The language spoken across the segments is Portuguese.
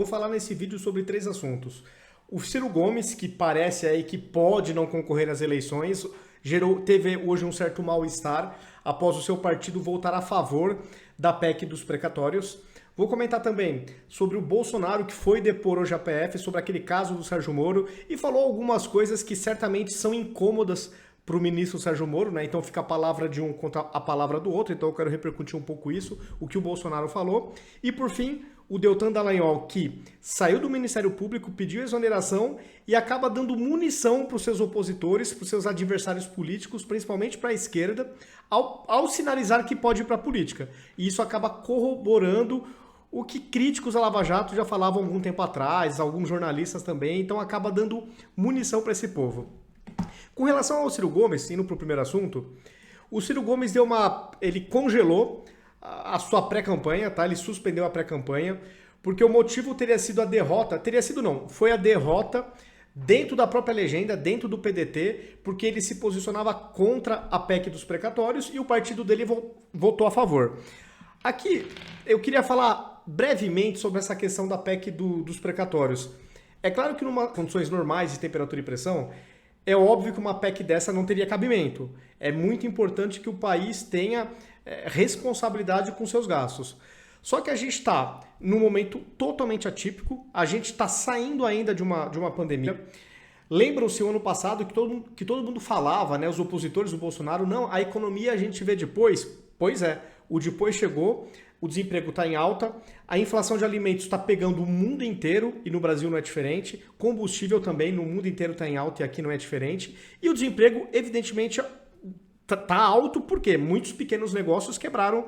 Vou falar nesse vídeo sobre três assuntos. O Ciro Gomes, que parece aí que pode não concorrer às eleições, teve hoje um certo mal-estar após o seu partido votar a favor da PEC dos precatórios. Vou comentar também sobre o Bolsonaro, que foi depor hoje a PF sobre aquele caso do Sérgio Moro e falou algumas coisas que certamente são incômodas para o ministro Sérgio Moro, né? Então fica a palavra de um contra a palavra do outro, então eu quero repercutir um pouco isso, o que o Bolsonaro falou. E por fim, o Deltan Dallagnol, que saiu do Ministério Público, pediu exoneração e acaba dando munição para os seus opositores, para os seus adversários políticos, principalmente para a esquerda, ao sinalizar que pode ir para a política. E isso acaba corroborando o que críticos à Lava Jato já falavam algum tempo atrás, alguns jornalistas também, então acaba dando munição para esse povo. Com relação ao Ciro Gomes, indo para o primeiro assunto, o Ciro Gomes ele congelou a sua pré-campanha, tá? Ele suspendeu a pré-campanha, porque o motivo teria sido a derrota, foi a derrota dentro da própria legenda, dentro do PDT, porque ele se posicionava contra a PEC dos precatórios e o partido dele votou a favor. Aqui, eu queria falar brevemente sobre essa questão da PEC dos precatórios. É claro que em condições normais de temperatura e pressão, é óbvio que uma PEC dessa não teria cabimento. É muito importante que o país tenha responsabilidade com seus gastos. Só que a gente está num momento totalmente atípico, a gente está saindo ainda de uma pandemia. Lembram-se o ano passado que todo mundo falava, né, os opositores do Bolsonaro, não, a economia a gente vê depois. Pois é, o depois chegou, o desemprego está em alta, a inflação de alimentos está pegando o mundo inteiro e no Brasil não é diferente, combustível também no mundo inteiro está em alta e aqui não é diferente, e o desemprego evidentemente está alto porque muitos pequenos negócios quebraram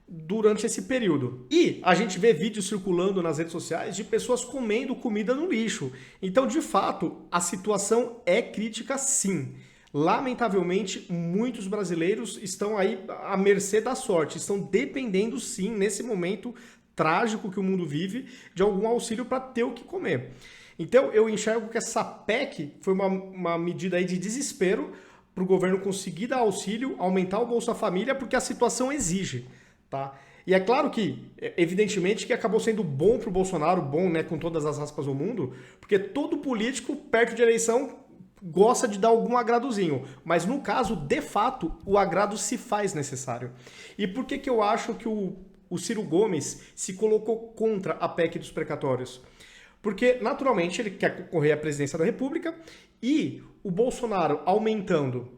durante esse período. E a gente vê vídeos circulando nas redes sociais de pessoas comendo comida no lixo. Então, de fato, a situação é crítica sim. Lamentavelmente, muitos brasileiros estão aí à mercê da sorte, estão dependendo sim, nesse momento trágico que o mundo vive, de algum auxílio para ter o que comer. Então, eu enxergo que essa PEC foi uma medida aí de desespero para o governo conseguir dar auxílio, aumentar o Bolsa Família, porque a situação exige, tá? E é claro que, evidentemente, que acabou sendo bom para o Bolsonaro, bom, né, com todas as aspas do mundo, porque todo político, perto de eleição, gosta de dar algum agradozinho, mas no caso, de fato, o agrado se faz necessário. E por que eu acho que o Ciro Gomes se colocou contra a PEC dos precatórios? Porque, naturalmente, ele quer concorrer à presidência da República e o Bolsonaro aumentando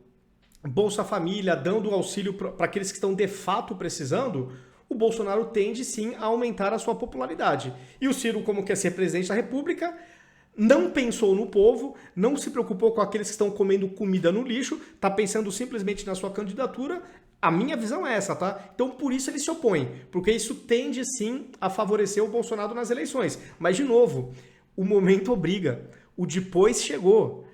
Bolsa Família, dando auxílio para aqueles que estão de fato precisando, o Bolsonaro tende sim a aumentar a sua popularidade. E o Ciro, como quer ser presidente da República, não pensou no povo, não se preocupou com aqueles que estão comendo comida no lixo, está pensando simplesmente na sua candidatura. A minha visão é essa, tá? Então, por isso ele se opõe, porque isso tende sim a favorecer o Bolsonaro nas eleições. Mas, de novo, o momento obriga. O depois chegou.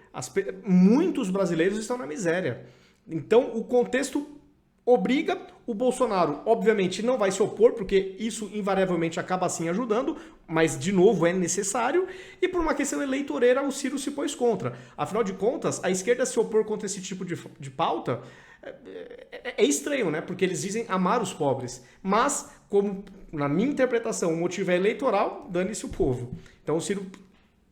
Muitos brasileiros estão na miséria. Então, o contexto obriga. O Bolsonaro, obviamente, não vai se opor, porque isso invariavelmente acaba assim ajudando, mas, de novo, é necessário. E por uma questão eleitoreira, o Ciro se pôs contra. Afinal de contas, a esquerda se opor contra esse tipo de pauta é estranho, né? Porque eles dizem amar os pobres. Mas, como na minha interpretação o motivo é eleitoral, dane-se o povo. Então, o Ciro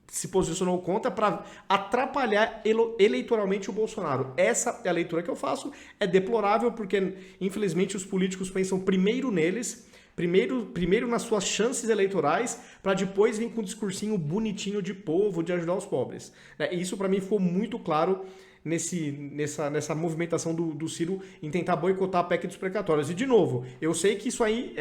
se posicionou contra para atrapalhar eleitoralmente o Bolsonaro. Essa é a leitura que eu faço. É deplorável porque, infelizmente, os políticos pensam primeiro neles, primeiro nas suas chances eleitorais, para depois vir com um discursinho bonitinho de povo, de ajudar os pobres. E isso, para mim, ficou muito claro nessa movimentação do Ciro em tentar boicotar a PEC dos precatórios. E, de novo, eu sei que isso aí,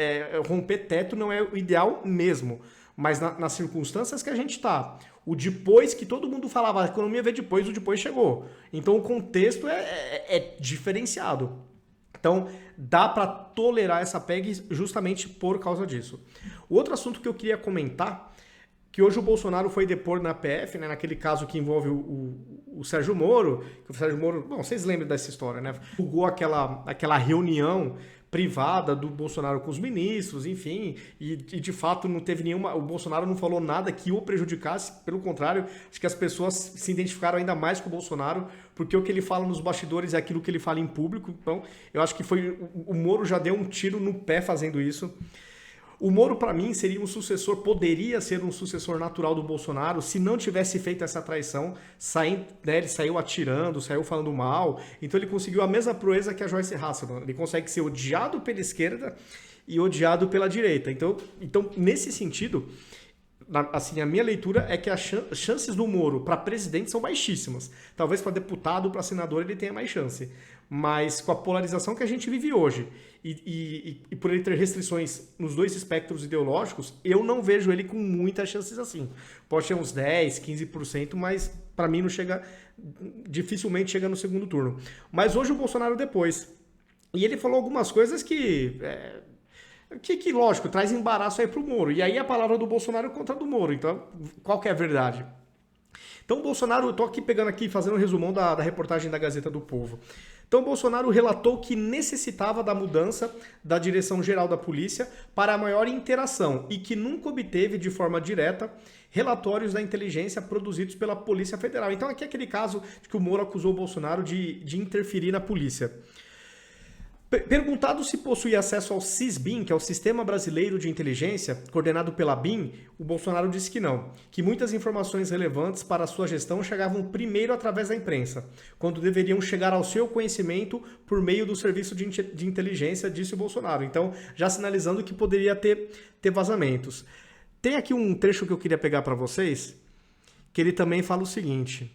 romper teto não é o ideal mesmo, mas nas circunstâncias que a gente está, o depois que todo mundo falava, a economia veio depois, o depois chegou. Então o contexto é diferenciado. Então dá para tolerar essa PEC justamente por causa disso. O outro assunto que eu queria comentar, que hoje o Bolsonaro foi depor na PF, né, naquele caso que envolve o Sérgio Moro, que o Sérgio Moro, bom, vocês lembram dessa história, né? Julgou aquela reunião privada do Bolsonaro com os ministros, enfim, e de fato não teve o Bolsonaro não falou nada que o prejudicasse, pelo contrário, acho que as pessoas se identificaram ainda mais com o Bolsonaro, porque o que ele fala nos bastidores é aquilo que ele fala em público, então eu acho que o Moro já deu um tiro no pé fazendo isso. O Moro, para mim, seria um sucessor, poderia ser um sucessor natural do Bolsonaro se não tivesse feito essa traição, né, ele saiu atirando, saiu falando mal, então ele conseguiu a mesma proeza que a Joyce Hasselman, ele consegue ser odiado pela esquerda e odiado pela direita. Então nesse sentido, assim, a minha leitura é que as chances do Moro para presidente são baixíssimas. Talvez para deputado, para senador ele tenha mais chance. Mas com a polarização que a gente vive hoje e por ele ter restrições nos dois espectros ideológicos, eu não vejo ele com muitas chances assim. Pode ter uns 10, 15%, mas para mim não chega, dificilmente chega no segundo turno. Mas hoje o Bolsonaro depois. E ele falou algumas coisas que lógico, traz embaraço aí pro Moro. E aí a palavra do Bolsonaro contra a do Moro. Então, qual que é a verdade? Então, o Bolsonaro, eu tô aqui pegando aqui, fazendo um resumão da reportagem da Gazeta do Povo. Então, o Bolsonaro relatou que necessitava da mudança da direção geral da polícia para a maior interação e que nunca obteve de forma direta relatórios da inteligência produzidos pela Polícia Federal. Então, aqui é aquele caso de que o Moro acusou o Bolsonaro de interferir na polícia. Perguntado se possuía acesso ao SISBIN, que é o Sistema Brasileiro de Inteligência, coordenado pela BIM, o Bolsonaro disse que não, que muitas informações relevantes para a sua gestão chegavam primeiro através da imprensa, quando deveriam chegar ao seu conhecimento por meio do serviço de inteligência, disse o Bolsonaro. Então, já sinalizando que poderia ter vazamentos. Tem aqui um trecho que eu queria pegar para vocês, que ele também fala o seguinte...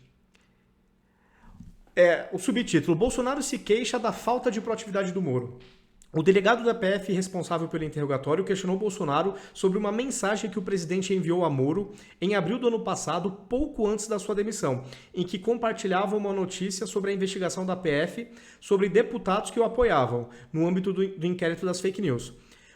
o subtítulo: Bolsonaro se queixa da falta de proatividade do Moro. O delegado da PF responsável pelo interrogatório questionou Bolsonaro sobre uma mensagem que o presidente enviou a Moro em abril do ano passado, pouco antes da sua demissão, em que compartilhava uma notícia sobre a investigação da PF sobre deputados que o apoiavam, no âmbito do inquérito das fake news.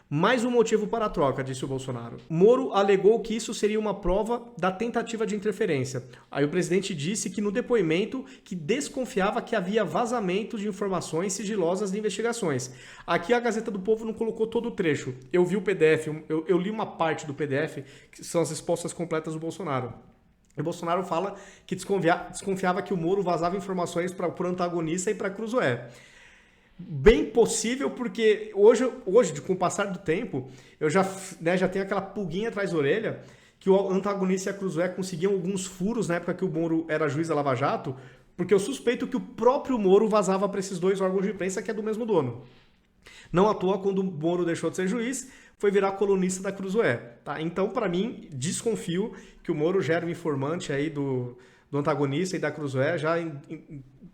Mais um motivo para a troca, disse o Bolsonaro. Moro alegou que isso seria uma prova da tentativa de interferência. Aí o presidente disse que no depoimento que desconfiava que havia vazamento de informações sigilosas de investigações. Aqui a Gazeta do Povo não colocou todo o trecho. Eu vi o PDF, eu li uma parte do PDF, que são as respostas completas do Bolsonaro. O Bolsonaro fala que desconfiava que o Moro vazava informações para o antagonista e para Cruzoé. Bem possível, porque hoje, com o passar do tempo, eu já tenho aquela pulguinha atrás da orelha que o antagonista e a Cruzoé conseguiam alguns furos na época que o Moro era juiz da Lava Jato, porque eu suspeito que o próprio Moro vazava para esses dois órgãos de imprensa que é do mesmo dono. Não à toa, quando o Moro deixou de ser juiz, foi virar colunista da Cruzoé. Tá? Então, para mim, desconfio que o Moro gera um informante aí do antagonista e da Cruzoé já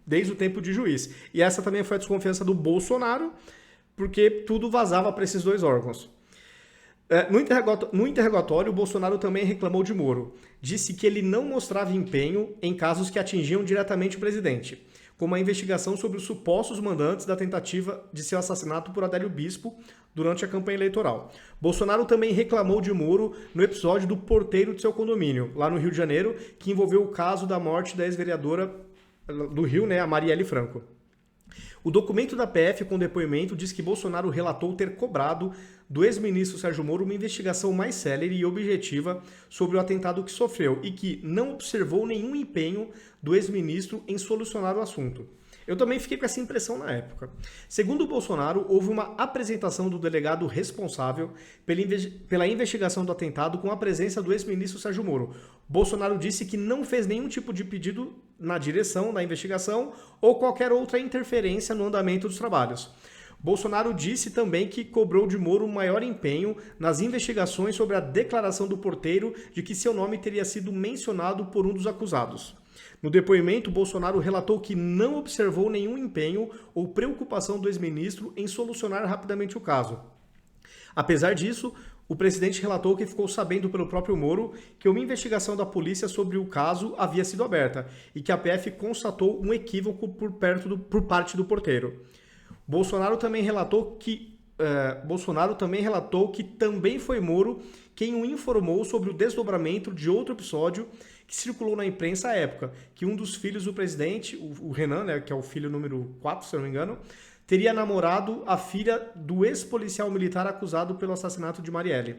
desde o tempo de juiz. E essa também foi a desconfiança do Bolsonaro, porque tudo vazava para esses dois órgãos. No interrogatório, o Bolsonaro também reclamou de Moro. Disse que ele não mostrava empenho em casos que atingiam diretamente o presidente, como a investigação sobre os supostos mandantes da tentativa de seu assassinato por Adélio Bispo durante a campanha eleitoral. Bolsonaro também reclamou de Moro no episódio do porteiro de seu condomínio, lá no Rio de Janeiro, que envolveu o caso da morte da ex-vereadora do Rio, a Marielle Franco. O documento da PF com depoimento diz que Bolsonaro relatou ter cobrado do ex-ministro Sérgio Moro uma investigação mais célere e objetiva sobre o atentado que sofreu e que não observou nenhum empenho do ex-ministro em solucionar o assunto. Eu também fiquei com essa impressão na época. Segundo o Bolsonaro, houve uma apresentação do delegado responsável pela investigação do atentado com a presença do ex-ministro Sérgio Moro. Bolsonaro disse que não fez nenhum tipo de pedido na direção da investigação ou qualquer outra interferência no andamento dos trabalhos. Bolsonaro disse também que cobrou de Moro um maior empenho nas investigações sobre a declaração do porteiro de que seu nome teria sido mencionado por um dos acusados. No depoimento, Bolsonaro relatou que não observou nenhum empenho ou preocupação do ex-ministro em solucionar rapidamente o caso. Apesar disso, o presidente relatou que ficou sabendo pelo próprio Moro que uma investigação da polícia sobre o caso havia sido aberta e que a PF constatou um equívoco por parte do porteiro. Bolsonaro também relatou que também foi Moro quem o informou sobre o desdobramento de outro episódio que circulou na imprensa à época, que um dos filhos do presidente, o Renan, que é o filho número 4, se eu não me engano, teria namorado a filha do ex-policial militar acusado pelo assassinato de Marielle.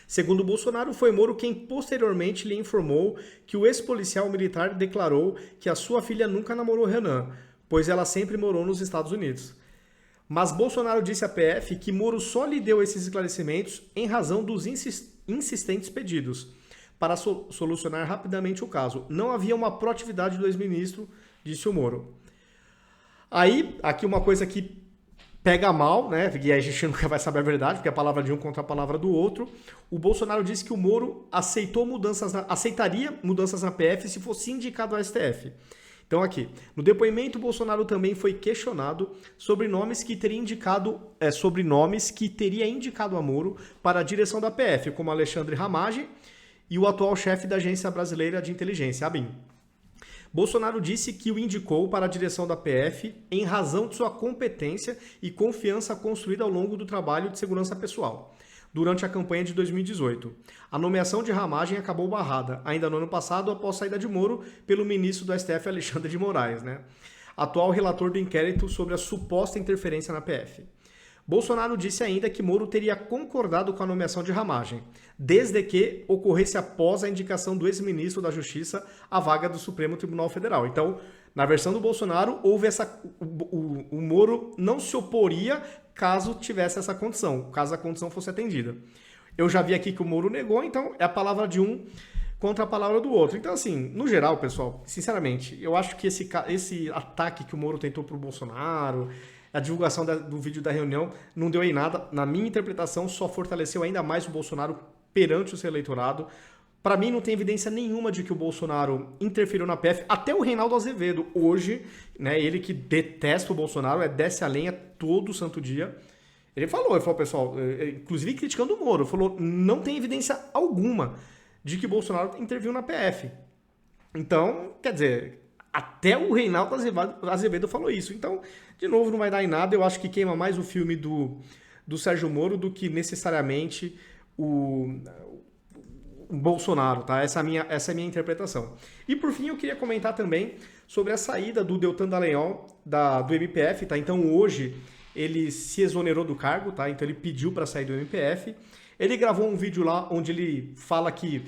Segundo Bolsonaro, foi Moro quem posteriormente lhe informou que o ex-policial militar declarou que a sua filha nunca namorou Renan, pois ela sempre morou nos Estados Unidos. Mas Bolsonaro disse à PF que Moro só lhe deu esses esclarecimentos em razão dos insistentes pedidos para solucionar rapidamente o caso. Não havia uma proatividade do ex-ministro, disse o Moro. Aí, aqui uma coisa que pega mal, né? E a gente nunca vai saber a verdade, porque é a palavra de um contra a palavra do outro. O Bolsonaro disse que o Moro aceitaria mudanças na PF se fosse indicado ao STF. Então aqui, no depoimento, o Bolsonaro também foi questionado sobre nomes que teria indicado a Moro para a direção da PF, como Alexandre Ramagem e o atual chefe da Agência Brasileira de Inteligência, ABIN. Bolsonaro disse que o indicou para a direção da PF em razão de sua competência e confiança construída ao longo do trabalho de segurança pessoal, durante a campanha de 2018. A nomeação de Ramagem acabou barrada, ainda no ano passado, após a saída de Moro pelo ministro do STF, Alexandre de Moraes, atual relator do inquérito sobre a suposta interferência na PF. Bolsonaro disse ainda que Moro teria concordado com a nomeação de Ramagem, desde que ocorresse após a indicação do ex-ministro da Justiça à vaga do Supremo Tribunal Federal. Então, na versão do Bolsonaro, houve o Moro não se oporia caso tivesse essa condição, caso a condição fosse atendida. Eu já vi aqui que o Moro negou, então é a palavra de um contra a palavra do outro. Então, assim, no geral, pessoal, sinceramente, eu acho que esse ataque que o Moro tentou pro Bolsonaro, a divulgação do vídeo da reunião, não deu em nada. Na minha interpretação, só fortaleceu ainda mais o Bolsonaro perante o seu eleitorado. Para mim, não tem evidência nenhuma de que o Bolsonaro interferiu na PF. Até o Reinaldo Azevedo, hoje, ele que detesta o Bolsonaro, desce a lenha todo santo dia. Ele falou, pessoal, inclusive criticando o Moro, falou, não tem evidência alguma de que o Bolsonaro interviu na PF. Então, quer dizer, até o Reinaldo Azevedo falou isso. Então, de novo, não vai dar em nada. Eu acho que queima mais o filme do Sérgio Moro do que necessariamente o Bolsonaro, tá? Essa é a minha interpretação. E por fim, eu queria comentar também sobre a saída do Deltan Dallagnol do MPF, tá? Então hoje ele se exonerou do cargo, tá? Então ele pediu para sair do MPF. Ele gravou um vídeo lá onde ele fala que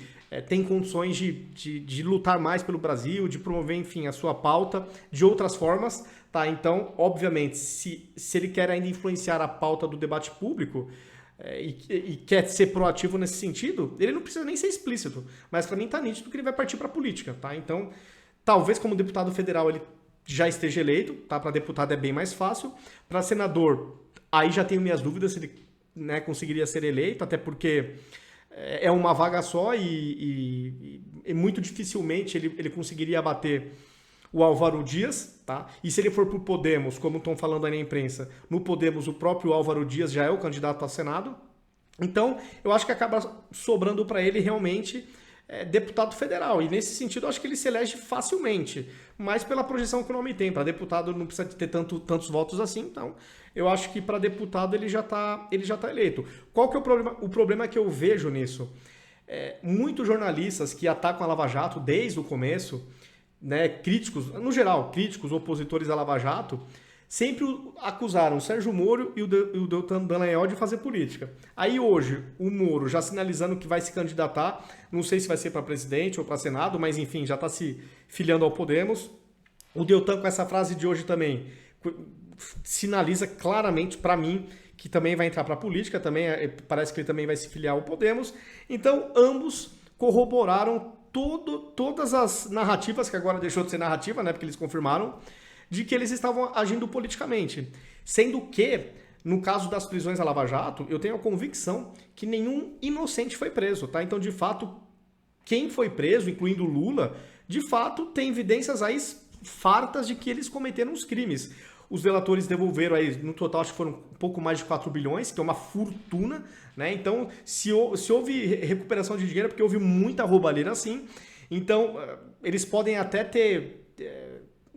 tem condições de lutar mais pelo Brasil, de promover, enfim, a sua pauta de outras formas, tá? Então, obviamente, se ele quer ainda influenciar a pauta do debate público, e quer ser proativo nesse sentido, ele não precisa nem ser explícito, mas para mim tá nítido que ele vai partir para política, tá? Então, talvez como deputado federal ele já esteja eleito, tá? Para deputado é bem mais fácil, para senador aí já tenho minhas dúvidas se ele conseguiria ser eleito, até porque é uma vaga só e muito dificilmente ele conseguiria abater o Álvaro Dias, tá? E se ele for pro Podemos, como estão falando aí na imprensa, no Podemos o próprio Álvaro Dias já é o candidato a Senado. Então, eu acho que acaba sobrando para ele realmente deputado federal. E nesse sentido, eu acho que ele se elege facilmente, mas pela projeção que o nome tem. Para deputado não precisa ter tantos votos assim, então eu acho que para deputado ele já tá eleito. Qual que é o problema? O problema que eu vejo nisso? Muitos jornalistas que atacam a Lava Jato desde o começo, críticos, no geral, críticos, opositores à Lava Jato, sempre acusaram o Sérgio Moro e o Deltan Dallagnol de fazer política. Aí hoje, o Moro já sinalizando que vai se candidatar, não sei se vai ser para presidente ou para Senado, mas enfim, já está se filiando ao Podemos. O Deltan, com essa frase de hoje também, sinaliza claramente para mim que também vai entrar para a política, também parece que ele também vai se filiar ao Podemos. Então, ambos corroboraram todas as narrativas, que agora deixou de ser narrativa, porque eles confirmaram, de que eles estavam agindo politicamente. Sendo que, no caso das prisões da Lava Jato, eu tenho a convicção que nenhum inocente foi preso, tá? Então, de fato, quem foi preso, incluindo Lula, de fato, tem evidências aí fartas de que eles cometeram os crimes. Os delatores devolveram aí, no total, acho que foram um pouco mais de 4 bilhões, que é uma fortuna, Então, se houve recuperação de dinheiro, é porque houve muita roubalheira assim. Então, eles podem até ter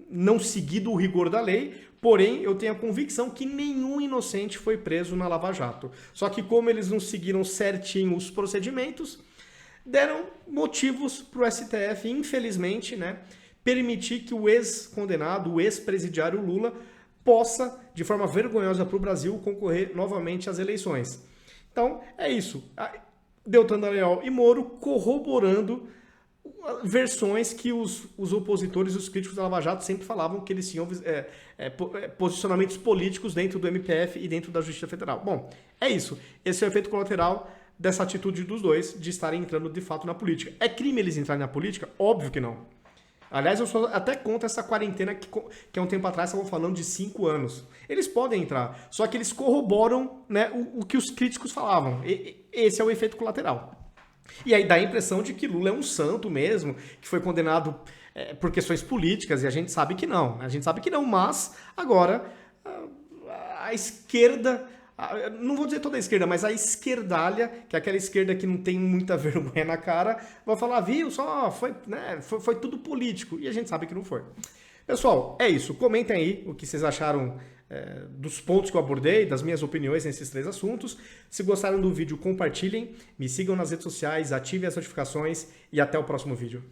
não seguido o rigor da lei, porém, eu tenho a convicção que nenhum inocente foi preso na Lava Jato. Só que como eles não seguiram certinho os procedimentos, deram motivos para o STF, infelizmente, permitir que o ex-condenado, o ex-presidiário Lula, possa, de forma vergonhosa para o Brasil, concorrer novamente às eleições. Então, é isso. Deltan Dallagnol e Moro corroborando versões que os opositores e os críticos da Lava Jato sempre falavam que eles tinham posicionamentos políticos dentro do MPF e dentro da Justiça Federal. Bom, é isso. Esse é o efeito colateral dessa atitude dos dois de estarem entrando de fato na política. É crime eles entrarem na política? Óbvio que não. Aliás, eu sou até contra essa quarentena que há um tempo atrás estavam falando de 5 anos. Eles podem entrar, só que eles corroboram, né, o que os críticos falavam. Esse é o efeito colateral. E aí dá a impressão de que Lula é um santo mesmo, que foi condenado por questões políticas, e a gente sabe que não. A gente sabe que não, mas agora a esquerda, não vou dizer toda a esquerda, mas a esquerdalha, que é aquela esquerda que não tem muita vergonha na cara, vai falar, viu, só foi tudo político. E a gente sabe que não foi. Pessoal, é isso. Comentem aí o que vocês acharam dos pontos que eu abordei, das minhas opiniões nesses 3 assuntos. Se gostaram do vídeo, compartilhem, me sigam nas redes sociais, ativem as notificações e até o próximo vídeo.